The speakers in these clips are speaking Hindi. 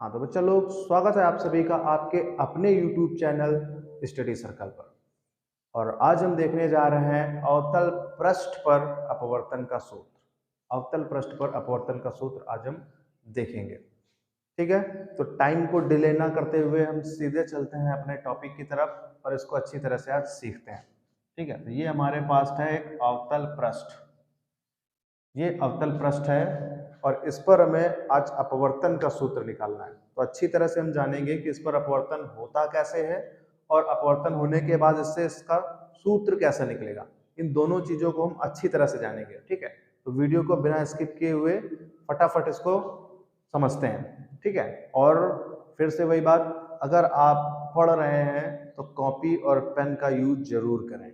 हाँ तो बच्चा लोग, स्वागत है आप सभी का आपके अपने YouTube चैनल स्टडी सर्कल पर। और आज हम देखने जा रहे हैं अवतल पृष्ठ पर अपवर्तन का सूत्र। अवतल पृष्ठ पर अपवर्तन का सूत्र आज हम देखेंगे। ठीक है, तो टाइम को डिले ना करते हुए हम सीधे चलते हैं अपने टॉपिक की तरफ और इसको अच्छी तरह से आज सीखते हैं। ठीक है, तो ये हमारे पास है एक अवतल पृष्ठ। ये अवतल पृष्ठ है और इस पर हमें आज अपवर्तन का सूत्र निकालना है। तो अच्छी तरह से हम जानेंगे कि इस पर अपवर्तन होता कैसे है और अपवर्तन होने के बाद इससे इसका सूत्र कैसे निकलेगा। इन दोनों चीजों को हम अच्छी तरह से जानेंगे। ठीक है, तो वीडियो को बिना स्किप किए हुए फटाफट इसको समझते हैं। ठीक है, और फिर से वही बात, अगर आप पढ़ रहे हैं तो कॉपी और पेन का यूज जरूर करें।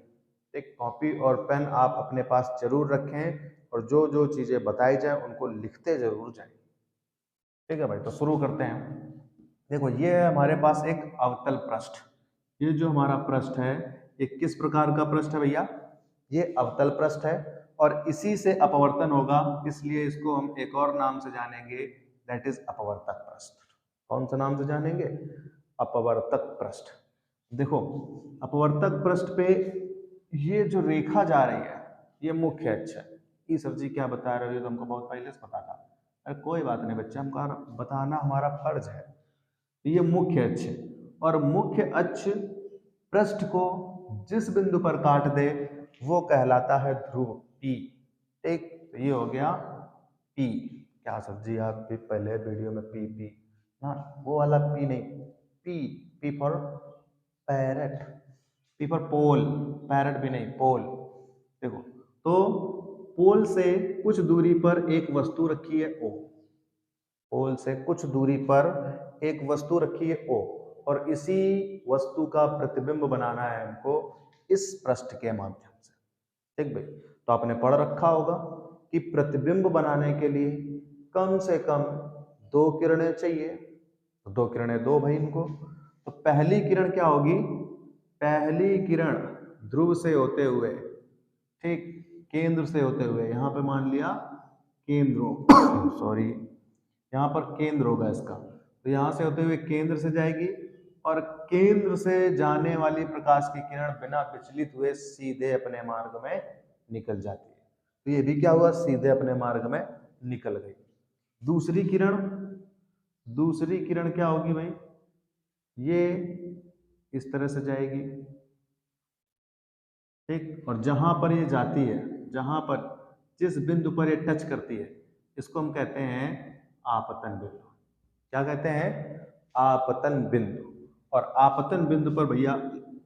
एक कॉपी और पेन आप अपने पास जरूर रखें और जो जो चीजें बताई जाए उनको लिखते जरूर जाएं। ठीक है भाई, तो शुरू करते हैं। देखो, ये है हमारे पास एक अवतल पृष्ठ। ये जो हमारा पृष्ठ है, ये किस प्रकार का पृष्ठ है भैया? ये अवतल पृष्ठ है और इसी से अपवर्तन होगा, इसलिए इसको हम एक और नाम से जानेंगे, दैट इज अपवर्तक पृष्ठ। कौन सा नाम से जानेंगे? अपवर्तक पृष्ठ। देखो, अपवर्तक पृष्ठ पे ये जो रेखा जा रही है ये मुख्य अक्ष है। ये सर जी क्या बता रहे हो, ये तो हमको बहुत पहले से पता था। अरे कोई बात नहीं बच्चा, हमको बताना हमारा फर्ज है। ये मुख्य अक्ष है और मुख्य अक्ष पृष्ठ को जिस बिंदु पर काट दे वो कहलाता है ध्रुव P। ठीक, तो ये हो गया P। क्या सर जी आप भी पहले वीडियो में पी ना, वो वाला P नहीं, P for parrot, P for pole, parrot भी नहीं, पोल। देखो, तो पोल से कुछ दूरी पर एक वस्तु रखी है O। पोल से कुछ दूरी पर एक वस्तु रखी है O और इसी वस्तु का प्रतिबिंब बनाना है हमको इस पृष्ठ के माध्यम से। ठीक भाई, तो आपने पढ़ रखा होगा कि प्रतिबिंब बनाने के लिए कम से कम दो किरणें चाहिए। तो दो किरणें दो भाई इनको। तो पहली किरण क्या होगी? पहली किरण ध्रुव से होते हुए, ठीक, केंद्र से होते हुए, यहां पे मान लिया केंद्र सॉरी, यहाँ पर केंद्र होगा इसका, तो यहाँ से होते हुए केंद्र से जाएगी और केंद्र से जाने वाली प्रकाश की किरण बिना विचलित हुए सीधे अपने मार्ग में निकल जाती है। तो ये भी क्या हुआ, सीधे अपने मार्ग में निकल गई। दूसरी किरण, दूसरी किरण क्या होगी भाई? ये इस तरह से जाएगी, ठीक, और जहां पर ये जाती है, जहां पर जिस बिंदु पर ये टच करती है, इसको हम कहते हैं आपतन बिंदु। क्या कहते हैं? आपतन बिंदु। और आपतन बिंदु पर भैया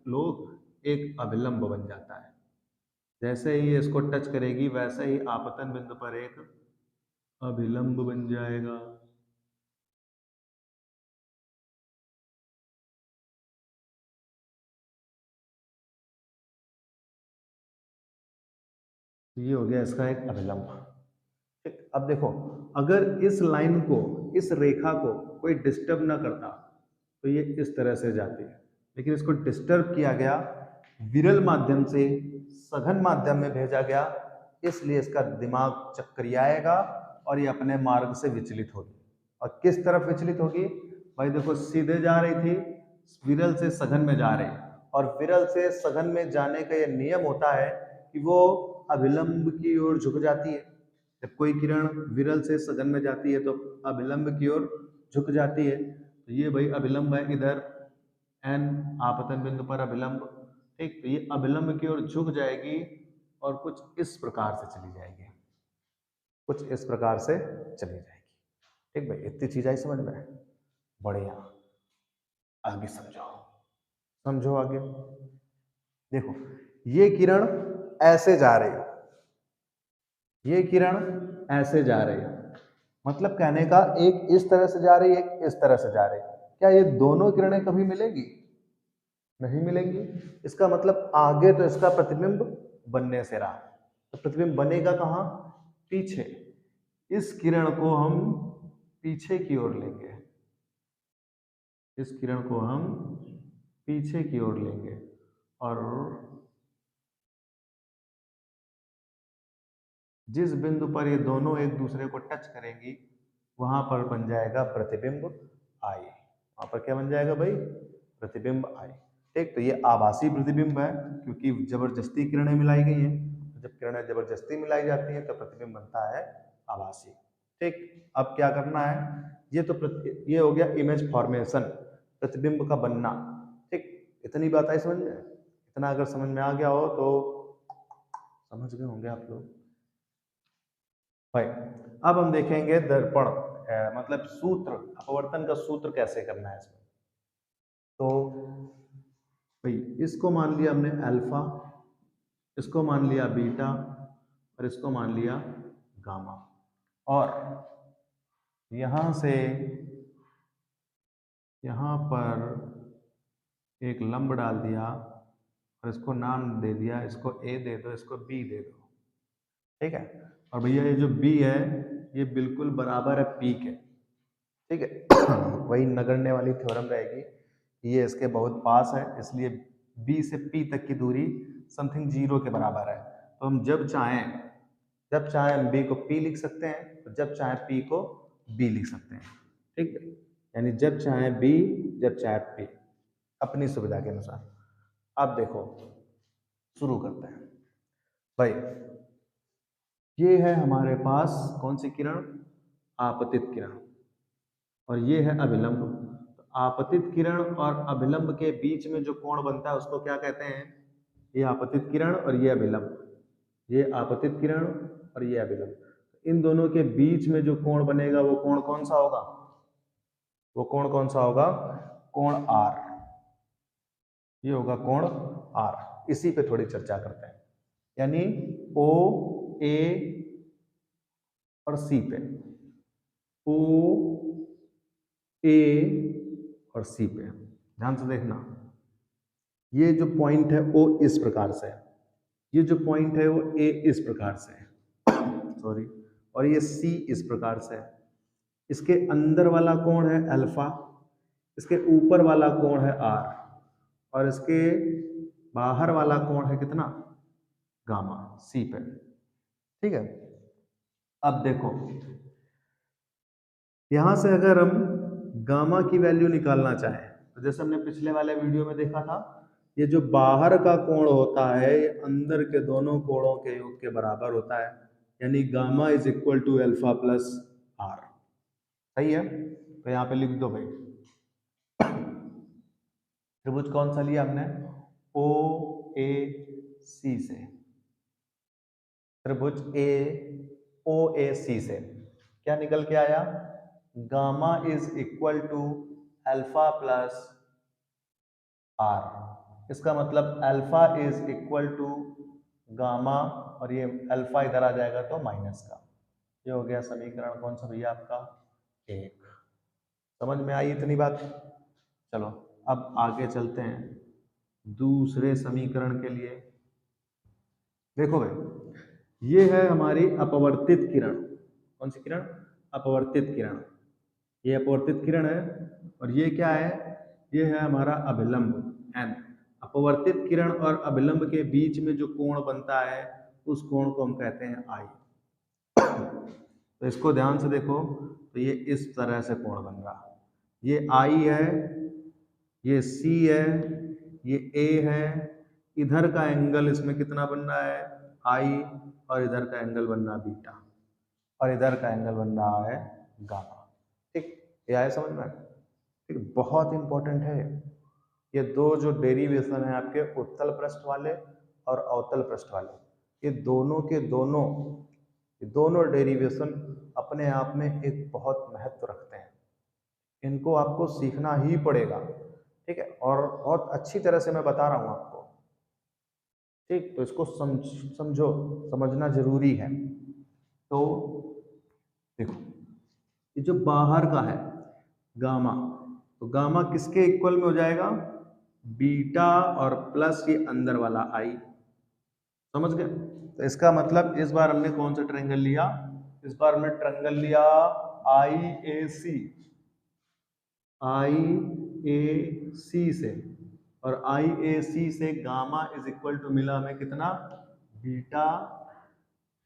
लोग एक अभिलंब बन जाता है। जैसे ही इसको टच करेगी वैसे ही आपतन बिंदु पर एक अभिलंब बन जाएगा। ये हो गया इसका एक अभिलंब। ठीक, अब देखो, अगर इस लाइन को, इस रेखा को कोई डिस्टर्ब ना करता तो ये इस तरह से जाती है, लेकिन इसको डिस्टर्ब किया गया, विरल माध्यम से सघन माध्यम में भेजा गया, इसलिए इसका दिमाग चक्करियाएगा और ये अपने मार्ग से विचलित होगी। और किस तरफ विचलित होगी भाई? देखो, सीधे जा रही थी, विरल से सघन में जा रही, और विरल से सघन में जाने का ये नियम होता है कि वो अभिलंब की ओर झुक जाती है। जब कोई किरण विरल से सघन में जाती है तो अभिलंब की ओर झुक जाती है। तो ये भाई अभिलंब है, इधर एन आपतन बिंदु पर अभिलंब। ठीक, तो ये अभिलंब की ओर झुक जाएगी और कुछ इस प्रकार से चली जाएगी, कुछ इस प्रकार से चली जाएगी। ठीक भाई, इतनी चीज आई समझ में? बढ़िया, आगे समझो, समझो आगे। देखो, ये किरण ऐसे जा रही है, ये किरण ऐसे जा रही है, मतलब कहने का एक इस तरह से जा रही है, एक इस तरह से जा रही है। क्या ये दोनों किरणें कभी मिलेंगी? नहीं मिलेंगी। इसका मतलब आगे तो इसका प्रतिबिंब बनने से रहा, तो प्रतिबिंब बनेगा कहाँ? पीछे। इस किरण को हम पीछे की ओर लेंगे, इस किरण को हम पीछे की ओर लेंगे और जिस बिंदु पर ये दोनों एक दूसरे को टच करेंगी वहां पर बन जाएगा प्रतिबिंब। आई, वहां पर क्या बन जाएगा भाई, प्रतिबिंब आई। ठीक, तो ये आभासी प्रतिबिंब है क्योंकि जबरदस्ती किरणें मिलाई गई हैं। जब किरणें जबरदस्ती मिलाई जाती हैं तो प्रतिबिंब बनता है आभासी। ठीक, अब क्या करना है, ये हो गया इमेज फॉर्मेशन, प्रतिबिंब का बनना। ठीक, इतनी बात आई समझ में, इतना अगर समझ में आ गया हो तो समझ गए होंगे आप लोग भाई। अब हम देखेंगे दर्पण, मतलब सूत्र, अपवर्तन का सूत्र कैसे करना है इसमें। तो भाई इसको मान लिया हमने अल्फा, इसको मान लिया बीटा और इसको मान लिया गामा, और यहां से यहां पर एक लंब डाल दिया और इसको नाम दे दिया, इसको ए दे दो, इसको बी दे दो। ठीक है, और भैया ये जो बी है ये बिल्कुल बराबर है पी के। ठीक है वही नगण्य वाली थ्योरम रहेगी, ये इसके बहुत पास है, इसलिए बी से पी तक की दूरी समथिंग 0 के बराबर है। तो हम जब चाहें हम बी को पी लिख सकते हैं, तो जब चाहें पी को बी लिख सकते हैं। ठीक है, यानी जब चाहें बी, जब चाहे पी, अपनी सुविधा के अनुसार। अब देखो शुरू करते हैं भाई। ये है हमारे पास कौन सी किरण, आपतित किरण, और ये है अभिलंब। तो आपतित किरण और अभिलंब के बीच में जो कोण बनता है उसको क्या कहते हैं, ये आपतित किरण और ये अभिलंब, ये आपतित किरण और ये अभिलंब। इन दोनों के बीच में जो कोण बनेगा वो कोण कौन सा होगा, वो कोण कौन सा होगा, कोण आर, ये होगा कोण आर। इसी पे थोड़ी चर्चा करते हैं, यानी ओ ए और सी पे, ओ ए और सी पे ध्यान से देखना। ये जो पॉइंट है ओ इस प्रकार से है, ये जो पॉइंट है वो ए इस प्रकार से है सॉरी, और ये सी इस प्रकार से है। इसके अंदर वाला कोण है अल्फा, इसके ऊपर वाला कोण है आर, और इसके बाहर वाला कोण है कितना, गामा, सी पे। ठीक है, अब देखो यहां से अगर हम गामा की वैल्यू निकालना चाहें तो जैसे हमने पिछले वाले वीडियो में देखा था, ये जो बाहर का कोण होता है ये अंदर के दोनों कोणों के योग के बराबर होता है, यानी gamma is equal to alpha plus r. सही है, तो यहाँ पे लिख दो भाई, त्रिभुज कौन सा लिया हमने, ओ ए सी से, त्रिभुज ए ओ ए सी से क्या निकल के आया, gamma is equal to alpha plus r. इसका मतलब alpha is equal to gamma, और ये अल्फा इधर आ जाएगा तो माइनस का। ये हो गया समीकरण कौन सा भैया आपका, एक। समझ में आई इतनी बात। चलो अब आगे चलते हैं दूसरे समीकरण के लिए। देखो भाई, ये है हमारी अपवर्तित किरण, कौन सी किरण, अपवर्तित किरण। ये अपवर्तित किरण है, और ये क्या है, ये है हमारा अभिलंब एन। अपवर्तित किरण और अभिलंब के बीच में जो कोण बनता है उस कोण को हम कहते हैं आई। तो इसको ध्यान से देखो, तो ये इस तरह से कोण बन रहा, ये आई है, ये सी है, ये ए है, इधर का एंगल इसमें कितना बन रहा है आई, और इधर का एंगल बन रहा है बीटा, और इधर का एंगल बन रहा है गामा। ठीक, ये आया समझ में, ठीक, बहुत इंपॉर्टेंट है ये दो जो डेरिवेशन है आपके उत्तल पृष्ठ वाले और अवतल पृष्ठ वाले, ये दोनों के दोनों डेरिवेशन अपने आप में एक बहुत महत्व रखते हैं, इनको आपको सीखना ही पड़ेगा। ठीक है, और बहुत अच्छी तरह से मैं बता रहा हूं आपको। ठीक, तो इसको समझो, समझना जरूरी है। तो देखो ये जो बाहर का है गामा, तो गामा किसके इक्वल में हो जाएगा, बीटा और प्लस ये अंदर वाला आई। समझ गए, तो इसका मतलब इस बार हमने कौन सा ट्रायंगल लिया, इस बार हमने ट्रायंगल लिया आई ए सी, आई ए सी से, और आई ए सी से गामा इज इक्वल टू मिला हमें कितना, बीटा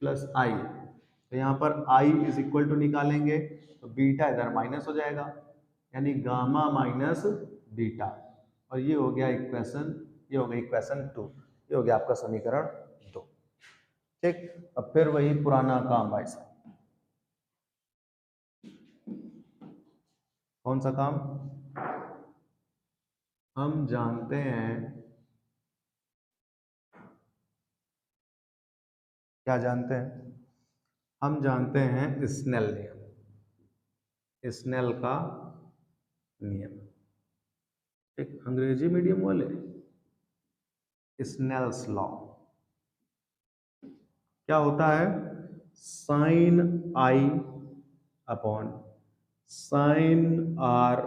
प्लस आई। तो यहाँ पर आई इज इक्वल टू निकालेंगे तो बीटा इधर माइनस हो जाएगा, यानी गामा माइनस बीटा, और ये हो गया इक्वेशन, ये हो गया इक्वेशन 2, ये हो गया आपका समीकरण 2। ठीक, अब फिर वही पुराना काम भाई साहब। कौन सा काम? हम जानते हैं, क्या जानते हैं? हम जानते हैं स्नेल नियम, स्नेल का नियम। एक अंग्रेजी मीडियम वाले, स्नेल्स लॉ क्या होता है? Sine i upon sine r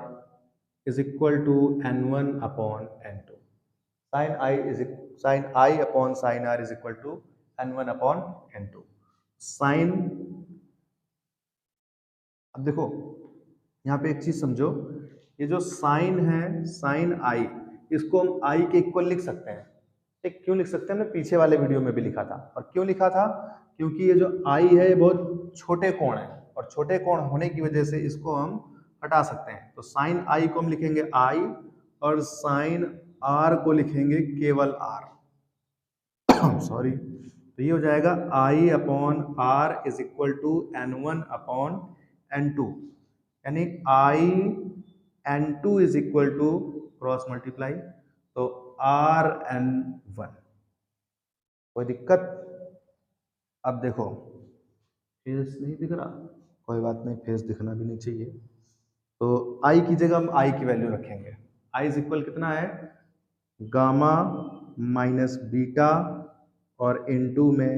is equal to n1 upon n2। Sine i upon sine r is equal to n1 upon n2। Sine, अब देखो यहाँ पे एक चीज समझो, ये जो साइन है, साइन आई, इसको हम आई के इक्वल लिख सकते हैं। ठीक, क्यों लिख सकते हैं? हमने पीछे वाले वीडियो में भी लिखा था। और क्यों लिखा था? क्योंकि ये जो आई है ये बहुत छोटे कोण है, और छोटे कोण होने की वजह से इसको हम हटा सकते हैं। तो साइन आई को हम लिखेंगे आई, और साइन आर को लिखेंगे केवल आर। सॉरी, तो ये हो जाएगा I upon R is equal to n1 upon n2, यानी I n2 is equal to cross multiply, तो आर n1। कोई दिक्कत? अब देखो फेस नहीं दिख रहा, कोई बात नहीं, फेस दिखना भी नहीं चाहिए। तो आई की जगह हम आई की वैल्यू रखेंगे। आई इज इक्वल कितना है? गामा माइनस बीटा और इनटू में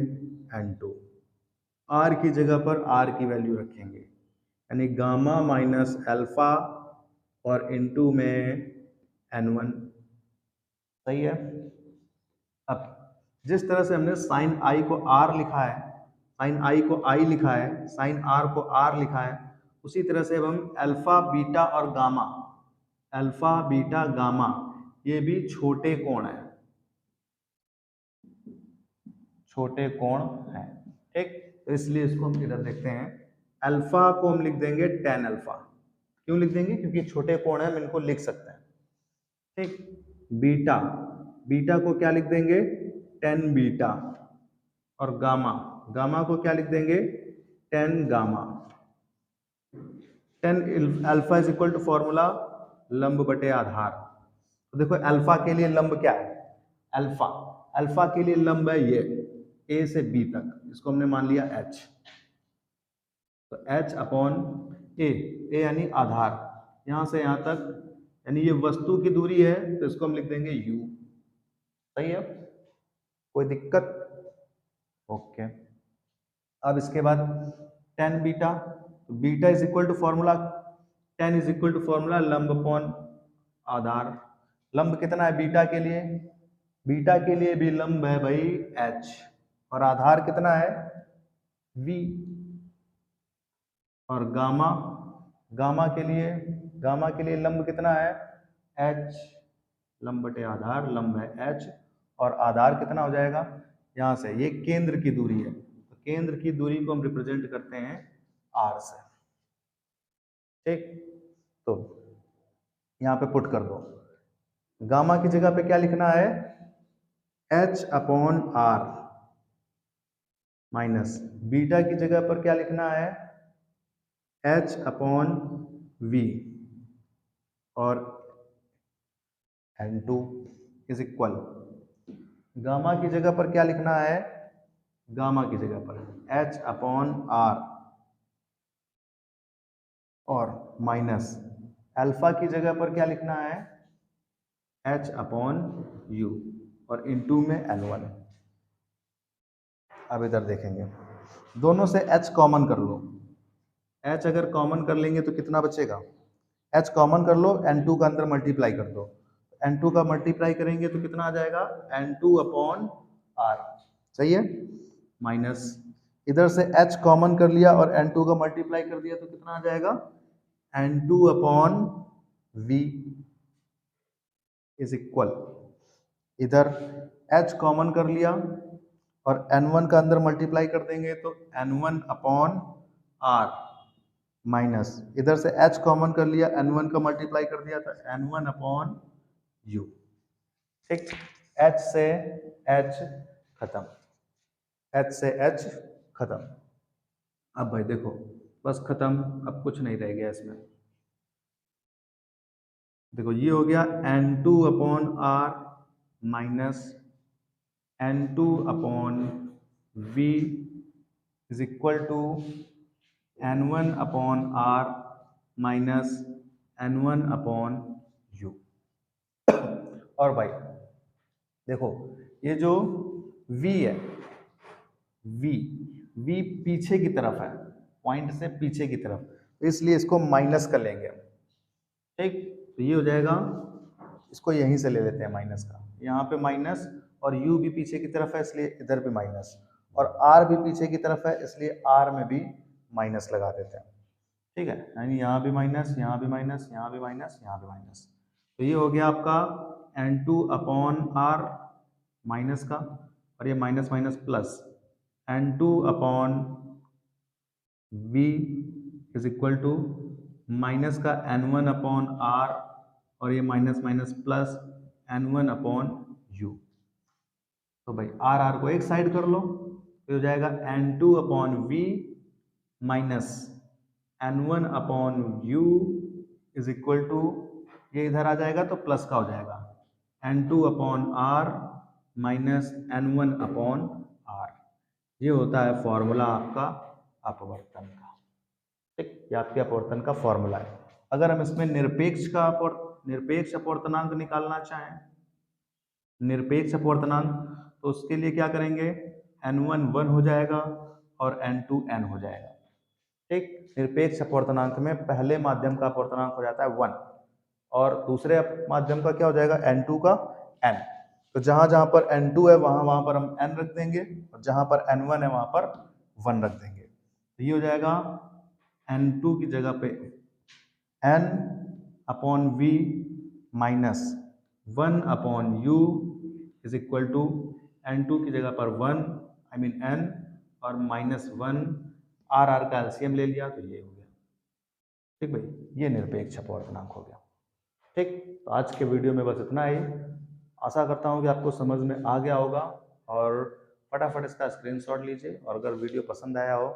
n2। आर की जगह पर आर की वैल्यू रखेंगे, यानी गामा माइनस अल्फा और इनटू में n1। सही है। अब जिस तरह से हमने साइन आई को आर लिखा है, साइन आई को आई लिखा है, साइन आर को आर लिखा है, उसी तरह से अब हम अल्फा बीटा और गामा, अल्फा बीटा गामा, ये भी छोटे कोण है, छोटे कोण है। ठीक, तो इसलिए इसको हम इधर देखते हैं, अल्फा को हम लिख देंगे tan अल्फा। क्यों लिख देंगे? क्योंकि छोटे कोण है, हम इनको लिख सकते हैं। ठीक, बीटा, बीटा को क्या लिख देंगे? tan बीटा, और गामा, गामा को क्या लिख देंगे? tan gamma. tan alpha is equal to formula लंब बटे आधार। तो देखो अल्फा के लिए लंब क्या है? अल्फा, अल्फा के लिए लंब है ये ए से बी तक, इसको हमने मान लिया h। तो h अपॉन ए, ए यानी आधार, यहां से यहां तक, यानी ये वस्तु की दूरी है, तो इसको हम लिख देंगे u। सही है, कोई दिक्कत? ओके। अब इसके बाद tan बीटा, तो beta is equal to formula, tan is equal to formula लंब अपॉन आधार। लंब कितना है बीटा के लिए? बीटा के लिए भी लंब है भाई h, और आधार कितना है? v। और गामा, गामा के लिए लंब कितना है? h, लंब बटे आधार, लंब है h, और आधार कितना हो जाएगा? यहां से ये केंद्र की दूरी है, तो केंद्र की दूरी को हम रिप्रेजेंट करते हैं r से। ठीक, तो यहां पे पुट कर दो, गामा की जगह पे क्या लिखना है? h upon r, minus beta की जगह पर क्या लिखना है? h अपॉन v, और n2 इज इक्वल, गामा की जगह पर क्या लिखना है? गामा की जगह पर h अपॉन आर, और माइनस अल्फा की जगह पर क्या लिखना है? h अपॉन u, और इनटू में n1। अब इधर देखेंगे, दोनों से h कॉमन कर लो, h अगर कॉमन कर लेंगे तो कितना बचेगा? h कॉमन कर लो, n2 का अंदर मल्टीप्लाई कर दो, n2 का मल्टीप्लाई करेंगे तो कितना आ जाएगा? n2 upon r। सही है, माइनस इधर से h कॉमन कर लिया और n2 का मल्टीप्लाई कर दिया तो कितना आ जाएगा? n2 upon v is equal, इधर h कॉमन कर लिया और n1 का अंदर मल्टीप्लाई कर देंगे तो n1 अपॉन r, माइनस इधर से h कॉमन कर लिया, n1 का मल्टीप्लाई कर दिया तो n1 अपॉन u। ठीक, h से h खत्म, h से h खत्म। अब भाई देखो बस खत्म, अब कुछ नहीं रह गया इसमें। देखो ये हो गया n2 upon r minus n2 upon v is equal to n1 upon r minus n1 upon u। और भाई देखो ये जो v है, v पीछे की तरफ है, पॉइंट से पीछे की तरफ, तो इसलिए इसको माइनस कर लेंगे हम। ठीक, तो ये हो जाएगा, इसको यहीं से ले लेते हैं माइनस का, यहाँ पे माइनस, और u भी पीछे की तरफ है इसलिए इधर भी माइनस, और r भी पीछे की तरफ है इसलिए r में भी माइनस लगा देते हैं। ठीक है, यानी यहाँ भी माइनस, यहाँ भी माइनस, यहाँ भी माइनस, यहाँ भी माइनस। तो ये हो गया आपका n2 अपॉन r माइनस का, और ये minus minus plus n2 upon v is equal to minus का n1 अपॉन r, और ये minus minus plus n1 upon u। तो भाई r को एक साइड कर लो, तो हो जाएगा n2 upon v minus n1 upon u is equal to, ये इधर आ जाएगा तो प्लस का हो जाएगा n2 upon r minus n1 upon r। ये होता है फॉर्मूला आपका अपवर्तन का। ठीक, ये आपके अपवर्तन का फॉर्मूला है। अगर हम इसमें निरपेक्ष अपवर्तनांक निकालना चाहें, निरपेक्ष अपवर्तनांक, तो उसके लिए क्या करेंगे, n1 1 हो जाएगा और n2 n हो जाएगा। ठीक, निरपेक्ष अपवर्तनांक में पहले माध्यम का अपवर्तनांक हो जाता है 1 और दूसरे माध्यम का क्या हो जाएगा, n2 का n। तो जहां जहां पर n2 है वहां पर हम n रख देंगे, और जहां पर n1 है वहां पर 1 रख देंगे। तो ये हो जाएगा n2 की जगह पे n upon v minus 1 upon u is equal to n2 की जगह पर 1 आई मीन n और माइनस 1, r का एलसीएम ले लिया तो ये हो गया। ठीक भाई, ये निरपेक्ष अपवर्तनांक हो गया। ठीक, तो आज के वीडियो में बस इतना ही। आशा करता हूँ कि आपको समझ में आ गया होगा, और फटाफट इसका स्क्रीनशॉट लीजिए, और अगर वीडियो पसंद आया हो